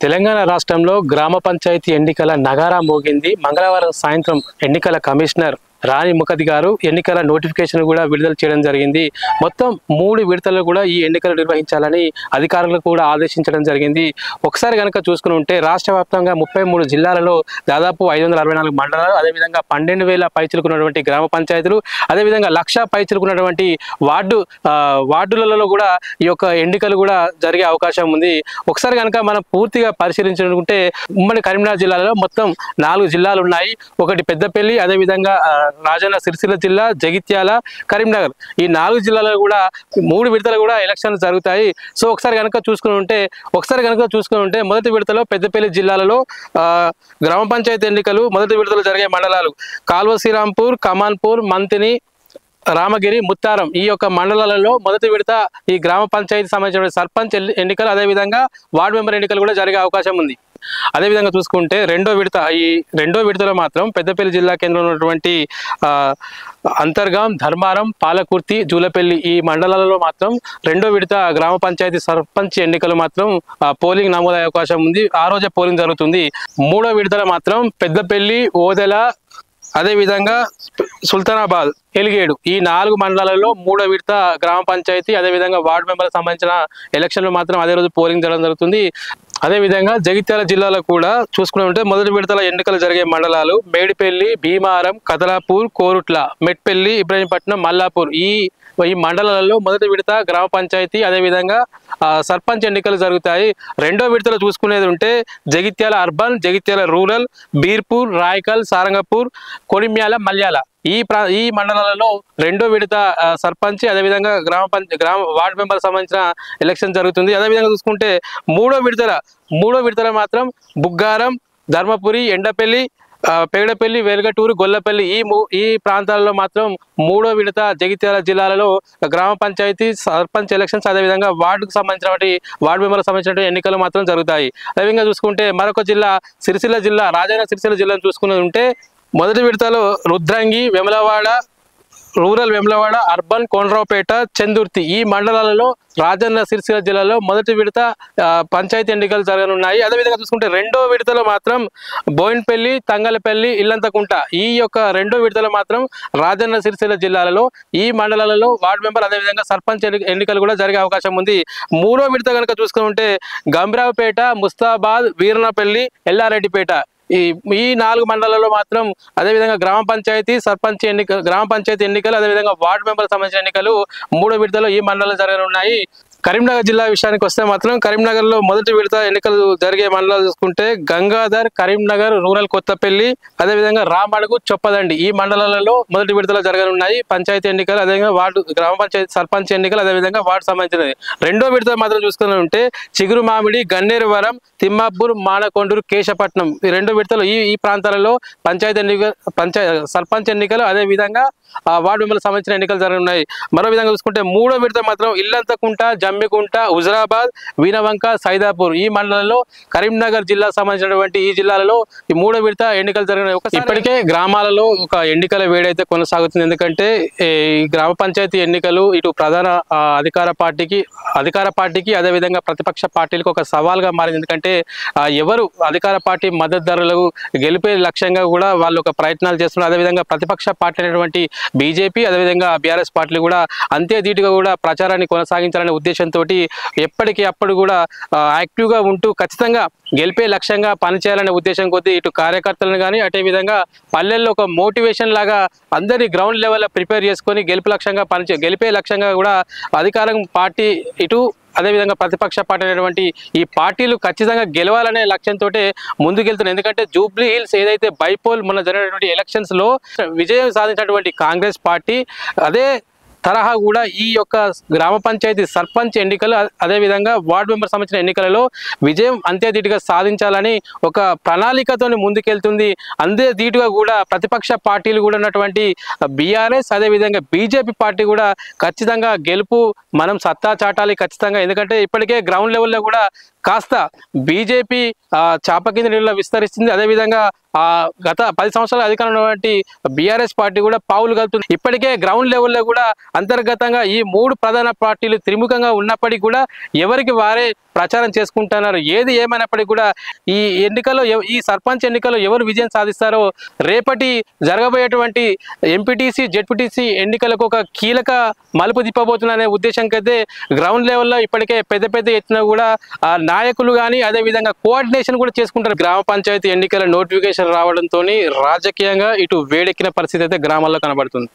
తెలంగాణ రాష్ట్రంలో గ్రామ పంచాయతీ ఎన్నికల నగారా మోగింది. మంగళవారం సాయంత్రం ఎన్నికల కమిషనర్ రాణి ముఖర్జీ గారు ఎన్నికల నోటిఫికేషన్ కూడా విడుదల చేయడం జరిగింది. మొత్తం 3 విడతలు కూడా ఈ ఎన్నికలు నిర్వహించాలని అధికారులకు కూడా ఆదేశించడం జరిగింది. ఒకసారి కనుక చూసుకుని ఉంటే రాష్ట్ర వ్యాప్తంగా 33 జిల్లాలలో దాదాపు 564 మండలాలు, అదేవిధంగా 12,000 పైచిలుకున్నటువంటి గ్రామ పంచాయతీలు, అదేవిధంగా 1,00,000 పైచిలుకున్నటువంటి వార్డులలో కూడా ఈ యొక్క ఎన్నికలు కూడా జరిగే అవకాశం ఉంది. ఒకసారి కనుక మనం పూర్తిగా పరిశీలించుకుంటే ఉమ్మడి కరీంనగర్ జిల్లాలో మొత్తం 4 జిల్లాలు ఉన్నాయి. ఒకటి పెద్దపల్లి, అదేవిధంగా రాజన్న సిరిసిల్ల జిల్లా, జగిత్యాల, కరీంనగర్, ఈ 4 జిల్లాలలో కూడా 3 విడతలు కూడా ఎలక్షన్లు జరుగుతాయి. సో ఒకసారి కనుక చూసుకుని ఉంటే మొదటి విడతలో పెద్దపల్లి జిల్లాలలో గ్రామ పంచాయతీ ఎన్నికలు మొదటి విడతలు జరిగే మండలాలు కాల్వ శ్రీరాంపూర్, కమాన్పూర్, మంతిని, రామగిరి, ముత్తారం, ఈ యొక్క మండలాలలో మొదటి విడత ఈ గ్రామ పంచాయతీ సంబంధించిన సర్పంచ్ ఎన్నికలు, అదేవిధంగా వార్డు మెంబర్ ఎన్నికలు కూడా జరిగే అవకాశం ఉంది. అదేవిధంగా చూసుకుంటే రెండో విడతలో మాత్రం పెద్దపల్లి జిల్లా కేంద్రంలో ఉన్నటువంటి అంతర్గాం, ధర్మారం, పాలకుర్తి, జూలపల్లి, ఈ మండలాలలో మాత్రం రెండో విడత గ్రామ పంచాయతీ సర్పంచ్ ఎన్నికలు మాత్రం పోలింగ్ నమోదయ్యే అవకాశం ఉంది. ఆ రోజే పోలింగ్ జరుగుతుంది. మూడో విడతలో మాత్రం పెద్దపల్లి, ఓదెల, అదేవిధంగా సుల్తానాబాద్, ఎలిగేడు, ఈ 4 మండలాలలో మూడో విడత గ్రామ పంచాయతీ, అదేవిధంగా వార్డు మెంబర్లకు సంబంధించిన ఎలక్షన్లు మాత్రం అదే రోజు పోలింగ్ జరగడం జరుగుతుంది. అదేవిధంగా జగిత్యాల జిల్లాలో కూడా చూసుకుంటే మొదటి విడతల ఎన్నికలు జరిగే మండలాలు మేడిపల్లి, భీమారం, కదలాపూర్, కోరుట్ల, మెట్పల్లి, ఇబ్రహీంపట్నం, మల్లాపూర్, ఈ మండలాలలో మొదటి విడత గ్రామ పంచాయతీ, అదేవిధంగా సర్పంచ్ ఎన్నికలు జరుగుతాయి. రెండో విడతలో చూసుకునేది ఉంటే జగిత్యాల అర్బన్, జగిత్యాల రూరల్, బీర్పూర్, రాయకల్, సారంగపూర్, కొడిమ్యాల, మల్యాల, ఈ మండలాలలో రెండో విడత సర్పంచ్, అదేవిధంగా గ్రామ వార్డు మెంబర్ సంబంధించిన ఎలక్షన్ జరుగుతుంది. అదేవిధంగా చూసుకుంటే మూడో విడతలో మాత్రం బుగ్గారం, ధర్మపురి, ఎండపల్లి, పేగడపల్లి, వెలగటూరు, గొల్లపల్లి, ఈ ప్రాంతాలలో మాత్రం మూడో విడత జగిత్యాల జిల్లాలలో గ్రామ పంచాయతీ సర్పంచ్ ఎలక్షన్స్, అదేవిధంగా వార్డుకు సంబంధించినటువంటి వార్డు మెంబర్లకు సంబంధించిన ఎన్నికలు మాత్రం జరుగుతాయి. అదేవిధంగా చూసుకుంటే మరొక జిల్లా సిరిసిల్ల జిల్లా, రాజన్న సిరిసిల్ల జిల్లాను చూసుకున్నది ఉంటే మొదటి విడతలో రుద్రంగి, వెమలవాడ, రూరల్ వెమ్లవాడ, అర్బన్, కోనరావుపేట, చందుర్తి, ఈ మండలాలలో రాజన్న సిరిసిల్ల జిల్లాలో మొదటి విడత పంచాయతీ ఎన్నికలు జరగనున్నాయి. అదేవిధంగా చూసుకుంటే రెండో విడతలో మాత్రం బోయిన్పల్లి, తంగలపల్లి, ఇల్లంతకుంట, ఈ యొక్క రెండో విడతలో మాత్రం రాజన్న సిరిసిల్ల జిల్లాలలో ఈ మండలాలలో వార్డు మెంబర్, అదేవిధంగా సర్పంచ్ ఎన్నికలు కూడా జరిగే అవకాశం ఉంది. మూడో విడత కనుక చూసుకుంటే గంభీరావుపేట, ముస్తాబాద్, వీరనపల్లి, ఎల్లారెడ్డిపేట, ఈ 4 మండలాల్లో మాత్రం అదేవిధంగా గ్రామ పంచాయతీ ఎన్నికలు, అదేవిధంగా వార్డు మెంబర్ సంబంధించిన ఎన్నికలు మూడో విడతలో ఈ మండలాలు జరగనున్నాయి. కరీంనగర్ జిల్లా విషయానికి వస్తే మాత్రం కరీంనగర్లో మొదటి విడత ఎన్నికలు జరిగే మండలాలు చూసుకుంటే గంగాధర్, కరీంనగర్, రూరల్ కొత్తపల్లి, అదేవిధంగా రామడుగు, చొప్పదండి, ఈ మండలాలలో మొదటి విడతలో జరగనున్నాయి పంచాయతీ ఎన్నికలు, అదేవిధంగా గ్రామ పంచాయతీ సర్పంచ్ ఎన్నికలు, అదేవిధంగా వార్డు సంబంధించినది. రెండో విడత మాత్రం చూసుకుని ఉంటే చిగురు మామిడి, గన్నేరువరం, తిమ్మాపూర్, మానకొండూరు, కేశపట్నం, ఈ రెండో విడతలు ఈ ప్రాంతాలలో సర్పంచ్ ఎన్నికలు, అదేవిధంగా వార్డు మెంబర్లకు సంబంధించిన ఎన్నికలు జరగనున్నాయి. మరో విధంగా చూసుకుంటే మూడో విడత మాత్రం ఇల్లంతకుంట, జమ్మికుంట, హుజరాబాద్, వీనవంక, సైదాపూర్, ఈ మండలంలో కరీంనగర్ జిల్లా సంబంధించినటువంటి ఈ జిల్లాలలో ఈ మూడో విడత ఎన్నికలు జరిగినాయి. ఇప్పటికే గ్రామాలలో ఒక ఎన్నికల వేడైతే కొనసాగుతుంది. ఎందుకంటే ఈ గ్రామ పంచాయతీ ఎన్నికలు ఇటు ప్రధాన అధికార పార్టీకి అదేవిధంగా ప్రతిపక్ష పార్టీలకు ఒక సవాల్గా మారింది. ఎందుకంటే ఎవరు అధికార పార్టీ మద్దతుదారులకు గెలిపే లక్ష్యంగా కూడా వాళ్ళు ఒక ప్రయత్నాలు చేస్తున్నారు. అదేవిధంగా ప్రతిపక్ష పార్టీ అయినటువంటి బీజేపీ, అదేవిధంగా బీఆర్ఎస్ పార్టీలు కూడా అంతే ధీటుగా కూడా ప్రచారాన్ని కొనసాగించాలనే ఉద్దేశంతో ఎప్పటికీ అప్పుడు కూడా యాక్టివ్గా ఉంటూ ఖచ్చితంగా గెలిపే లక్ష్యంగా పనిచేయాలనే ఉద్దేశం కొద్దీ ఇటు కార్యకర్తలను కానీ అదే విధంగా పల్లెల్లో ఒక మోటివేషన్ లాగా అందరినీ గ్రౌండ్ లెవెల్లో ప్రిపేర్ చేసుకొని గెలిపే లక్ష్యంగా కూడా అధికారం పార్టీ ఇటు అదేవిధంగా ప్రతిపక్ష పార్టీ అనేటువంటి ఈ పార్టీలు ఖచ్చితంగా గెలవాలనే లక్ష్యంతో ముందుకెళ్తున్నాయి. ఎందుకంటే జూబ్లీ హిల్స్ ఏదైతే బైపోల్ మొన్న జరిగినటువంటి ఎలక్షన్స్లో విజయం సాధించినటువంటి కాంగ్రెస్ పార్టీ అదే తరహా కూడా ఈ యొక్క గ్రామ పంచాయతీ సర్పంచ్ ఎన్నికలు, అదేవిధంగా వార్డు మెంబర్ సంబంధించిన ఎన్నికలలో విజయం అంతే ధీటుగా సాధించాలని ఒక ప్రణాళికతో ముందుకెళ్తుంది. అంతే ధీటుగా కూడా ప్రతిపక్ష పార్టీలు కూడా ఉన్నటువంటి బీఆర్ఎస్, అదేవిధంగా బీజేపీ పార్టీ కూడా ఖచ్చితంగా గెలుపు మనం సత్తా చాటాలి ఖచ్చితంగా. ఎందుకంటే ఇప్పటికే గ్రౌండ్ లెవెల్లో కూడా కాస్త బీజేపీ చాప కింద నీళ్ళ విస్తరిస్తుంది. అదేవిధంగా గత 10 సంవత్సరాల అధికారంలో ఉన్నటువంటి బీఆర్ఎస్ పార్టీ కూడా పావులు కలుపుతుంది. ఇప్పటికే గ్రౌండ్ లెవెల్లో కూడా అంతర్గతంగా ఈ మూడు ప్రధాన పార్టీలు త్రిముఖంగా ఉన్నప్పటికీ కూడా ఎవరికి వారే ప్రచారం చేసుకుంటున్నారు. ఏది ఏమైనప్పటికీ కూడా ఈ ఎన్నికల్లో ఈ సర్పంచ్ ఎన్నికల్లో ఎవరు విజయం సాధిస్తారో రేపటి జరగబోయేటువంటి ఎంపీటీసీ జెడ్పీటీసీ ఎన్నికలకు ఒక కీలక మలుపు తిప్పబోతుందనే ఉద్దేశంకి అయితే గ్రౌండ్ లెవెల్లో ఇప్పటికే పెద్ద ఎత్తున కూడా ఆ నాయకులు కానీ అదేవిధంగా కోఆర్డినేషన్ కూడా చేసుకుంటారు. గ్రామ పంచాయతీ ఎన్నికల నోటిఫికేషన్ రావడంతో రాజకీయంగా ఇటు వేడెక్కిన పరిస్థితి అయితే గ్రామాల్లో కనబడుతుంది.